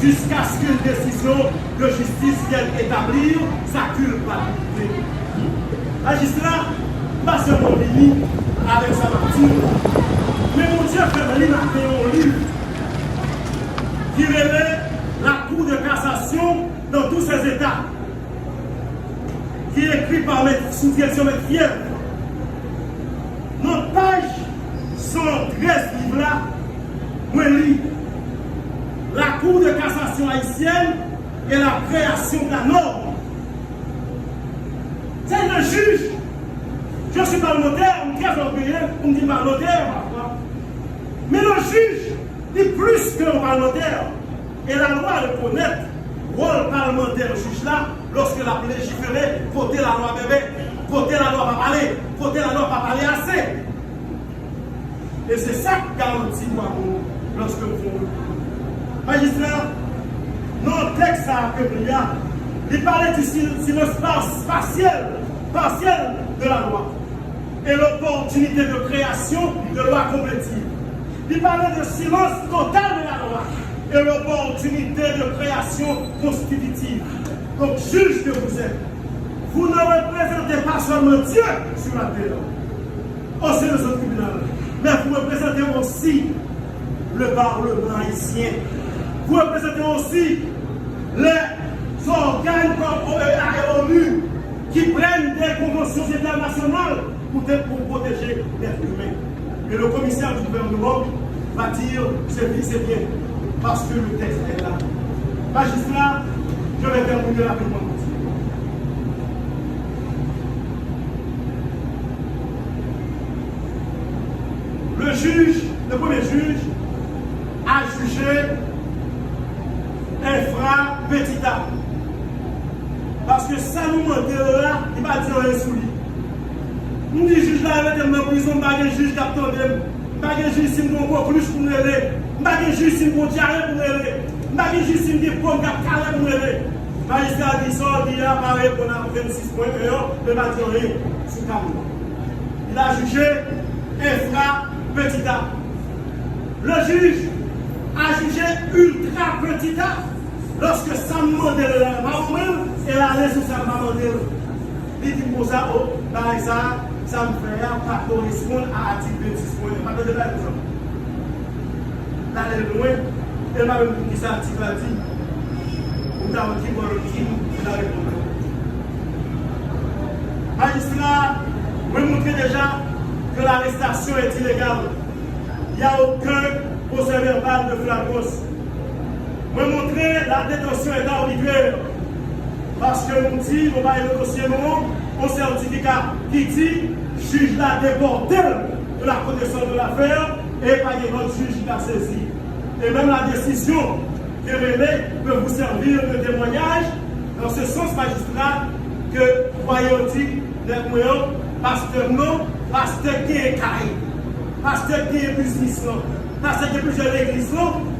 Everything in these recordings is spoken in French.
jusqu'à ce qu'une décision de justice vienne établir sa culpabilité. Magistrat, pas seulement venu avec sa martyre, mais mon Dieu, Février m'a fait un livre qui révèle la Cour de cassation dans tous ses états, qui est écrit par sous direction de Fièvre. Notre page 113 livre là, moi lis la Cour de cassation haïtienne et la création de la norme. C'est le juge. Je suis parlementaire, on me casse l'employé, on me dit parlementaire parfois. Mais le juge dit plus qu'un parlementaire. Et la loi reconnaît le rôle parlementaire du juge là, lorsque la légiféré, voter la loi bébé, voter la loi pas parler, voter la loi pas parler assez. Et c'est ça qui garantit lorsque vous faites. Magistrat, dans le texte à Quebria, il parlait du silence partiel de la loi et l'opportunité de création de loi complétive. Il parlait de silence total de la loi et l'opportunité de création constitutive. Donc, juge que vous êtes, vous ne représentez pas seulement Dieu sur la terre, au sein de ce tribunal, mais vous représentez aussi le Parlement haïtien. Vous représentez aussi les organes comme OEA et ONU qui prennent des conventions internationales pour protéger l'être humain. Et le commissaire du gouvernement va dire c'est bien, parce que le texte est là. Magistrat, je vais terminer rapidement. Le premier juge, a jugé infra petit a. Parce que ça nous manque là, il va dire rien sous lui. Nous disons juge là, il est dans la prison, il n'y a pas de juge qui attend, il n'y a pas de juge qui nous plus pour nous aider, il n'y a pas de juge qui nous diarrhée pour nous aider, il n'y a pas de juge qui nous prend pour nous aider. Le magistrat dit ça, il a parlé qu'on a 26 points, il ne va dire rien sous caméra. Il a jugé infra petit a. Le juge a jugé ultra petit a lorsque ça me demandait la maman et la laisse ça m'a demandé. Il dit pour ça, ça me fait pas correspondre à l'article 26 points. Je ne vais pas de ça. Là, elle est loin, elle m'a même dit ça, l'article a dit. Nous avons dit pour le crime, nous avons répondu. Magistrat, vous montrez déjà que l'arrestation est illégale. Il n'y a aucun procès-verbal de flagrance. Vous montrez la détention est arbitraire. Parce que nous dit, on va le dossier non, un certificat qui dit, juge la déporté de la connaissance de l'affaire et pas de votre juge qui a saisi. Et même la décision qui est révélée peut vous servir de témoignage dans ce sens magistrat que croyez-vous, les moyens, pasteur non, pasteur qui est carré, pasteur qui est business, pasteur qui est plusieurs églises,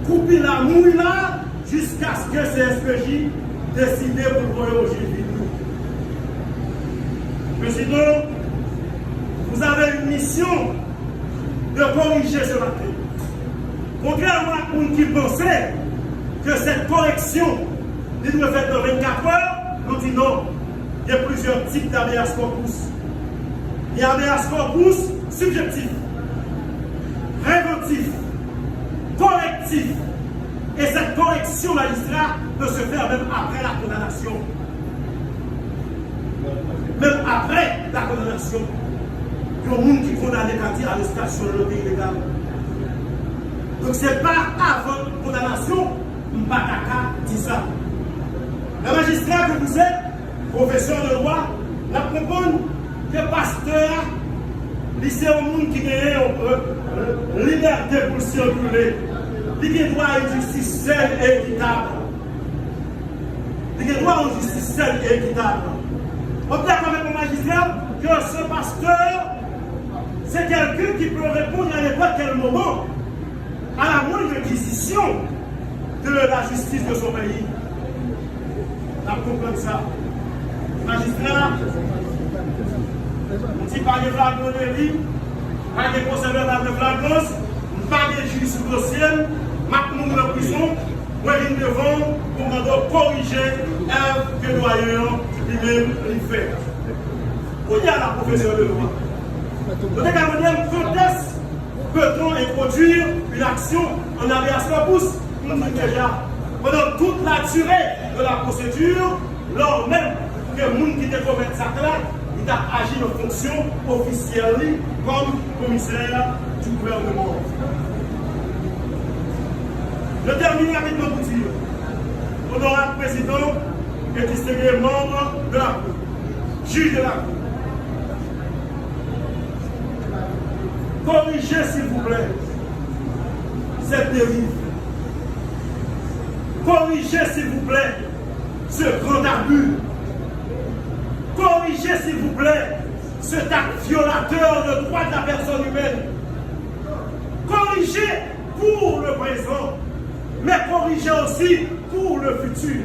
couper la mouille là jusqu'à ce que CSPJ décide pour voler au juge. Président, vous avez une mission de corriger ce matin. Contrairement à ceux qui pensaient que cette correction devrait être dans 24 heures, nous disons non. Il y a plusieurs types d'habeas corpus. Il y a habeas corpus subjectif, préventif, correctif. Et cette correction magistrat peut se faire même après la condamnation. Même après la condamnation. Il y a un monde qui condamne quand il y a l'arrestation dans le pays légal. Donc ce n'est pas avant la condamnation, Mbakaka dit ça. Le magistrat que vous êtes, professeur de droit, la comprendre que pasteur, c'est un monde qui a liberté pour circuler. Il a droit à une justice saine et équitable. Il a droit à une justice saine et équitable. On peut dire avec le magistrat que ce pasteur, c'est quelqu'un qui peut répondre à n'importe quel moment à la moindre réquisition de la justice de son pays. On comprend ça. Magistrat, on dit pas de flagrance de vie, pas de procès-verbal de flagrance, pas de juge sous dossier, ma moun en prison, moi je devant de corriger l'œuvre que le doyen lui-même lui fait. Où il y a la professeure de loi? Nous avons dit, quand est-ce peut-on introduire une action en habeas corpus? Nous dit déjà, pendant toute la durée de la procédure, lors même que le monde qui te commet ça là, il a agi en fonction officielle comme commissaire du gouvernement. Je termine rapidement pour dire, honorable président et distingué membre de la Cour, juge de la Cour, corrigez s'il vous plaît cette dérive. Corrigez s'il vous plaît ce grand abus. Corrigez s'il vous plaît cet acte violateur de droits de la personne humaine. Corrigez pour le présent, mais corrigez aussi pour le futur.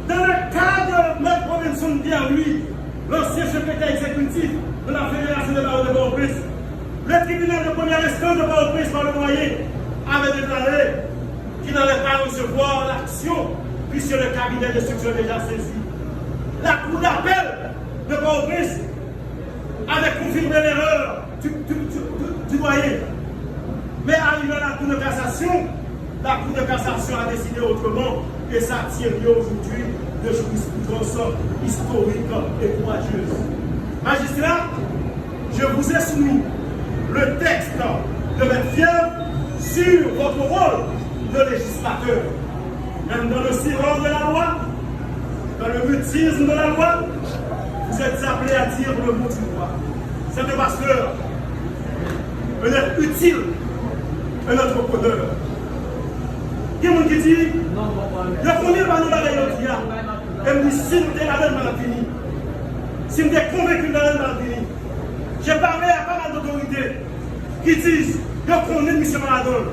Dans le cas de M. Robinson Pierre-Louis, l'ancien secrétaire exécutif de la Fédération des barreaux de Port-au-Prince, le tribunal de première instance de Port-au-Prince par le moyen avait déclaré qu'il n'allait pas recevoir l'action puisque le cabinet d'instruction est déjà saisi. La cour d'appel de Port-au-Prince avait confirmé l'erreur du doyen. Mais arrivé à la cour de cassation a décidé autrement et ça tient lieu aujourd'hui de jurisprudence historique et courageuse. Magistrat, je vous ai soumis le texte de votre fièvre sur votre rôle de législateur. Même dans le silence de la loi, dans le mutisme de la loi, vous êtes appelés à dire le mot du roi. C'est parce que vous êtes utile à notre bonheur. Il y a des gens qui disent, je connais pas nous bagaille l'autre hier. Et me dit, si nous sommes là-dedans, on va finir. Si nous sommes convaincus là-dedans, on va finir. J'ai parlé à pas mal d'autorités qui disent, je connais M. Maradona.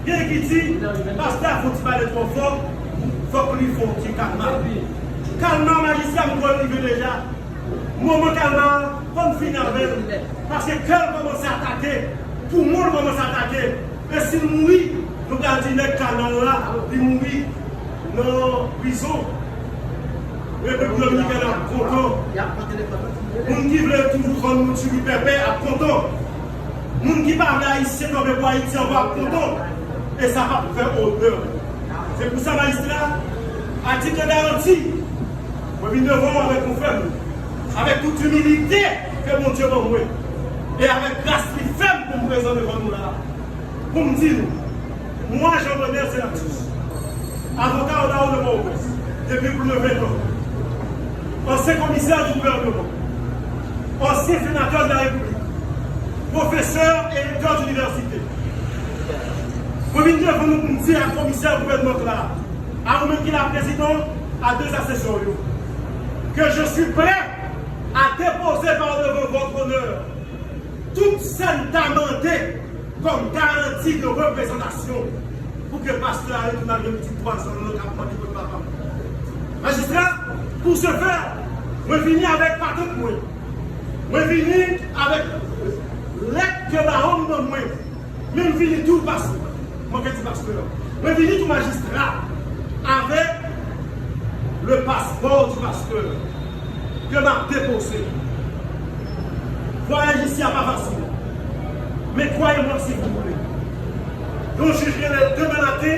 Il y a qui disent, parce que là, il faut parler trop fort, il faut que lui fasse un petit calme. Calme, magistrat, nous connaissons déjà. Moment calme, comme finir avec. Parce que cœur commence à attaquer, tout le monde commence à attaquer. Et si nous mourir, nous gardons les canons là, ils mourent dans la prison. Le peuple dominicain est content. Les gens qui veulent toujours prendre nous tuer pépé est content. Les gens qui parlent haïtien comme les haïtiens sont contents. Et ça va faire honneur. C'est pour ça, magistrat, à titre de garantie, nous venons devant avec mon frère, avec toute humilité que mon Dieu m'a envoyé. Et avec grâce qui ferme pour me présenter devant nous là. Pour me dire, moi Jean-René Sénatus, avocat au Dao de Port-au-Prince, depuis plus de 20 ans, ancien commissaire du gouvernement, ancien sénateur de la République, professeur et recteur d'université. Vous venez devant nous pour me dire à la commissaire du gouvernement là, à vous-même qui est la présidente, à deux assesseurs, que je suis prêt à déposer par devant votre honneur toute scène amendée comme garantie de représentation pour que pasteur ait une année de 3 ans dans le campement du papa. Magistrat, pour ce faire, je finis avec patente moi. Je finis avec l'aide que la homme de moi. Même finis tout pasteur. Moi qui dis pasteur. Je finis tout magistrat avec le passeport du pasteur que m'a déposé. Voyage ici à pas facile. Mais croyez-moi si vous voulez. Donc je jugerai demain matin,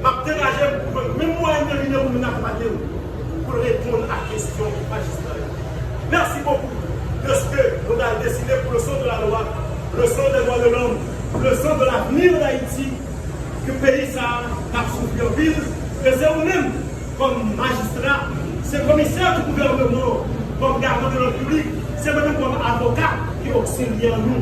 m'a dégagé pour même moi intervenir pour m'accompagner pour répondre à la question du magistrat. Merci beaucoup de ce que nous avons décidé pour le son de la loi, le son des droits de l'homme, le son de l'avenir d'Haïti, que le pays a souffert en ville. Et c'est vous-même, comme magistrat, c'est commissaire du gouvernement, comme gardien de notre public, c'est même comme avocat qui auxilie nous.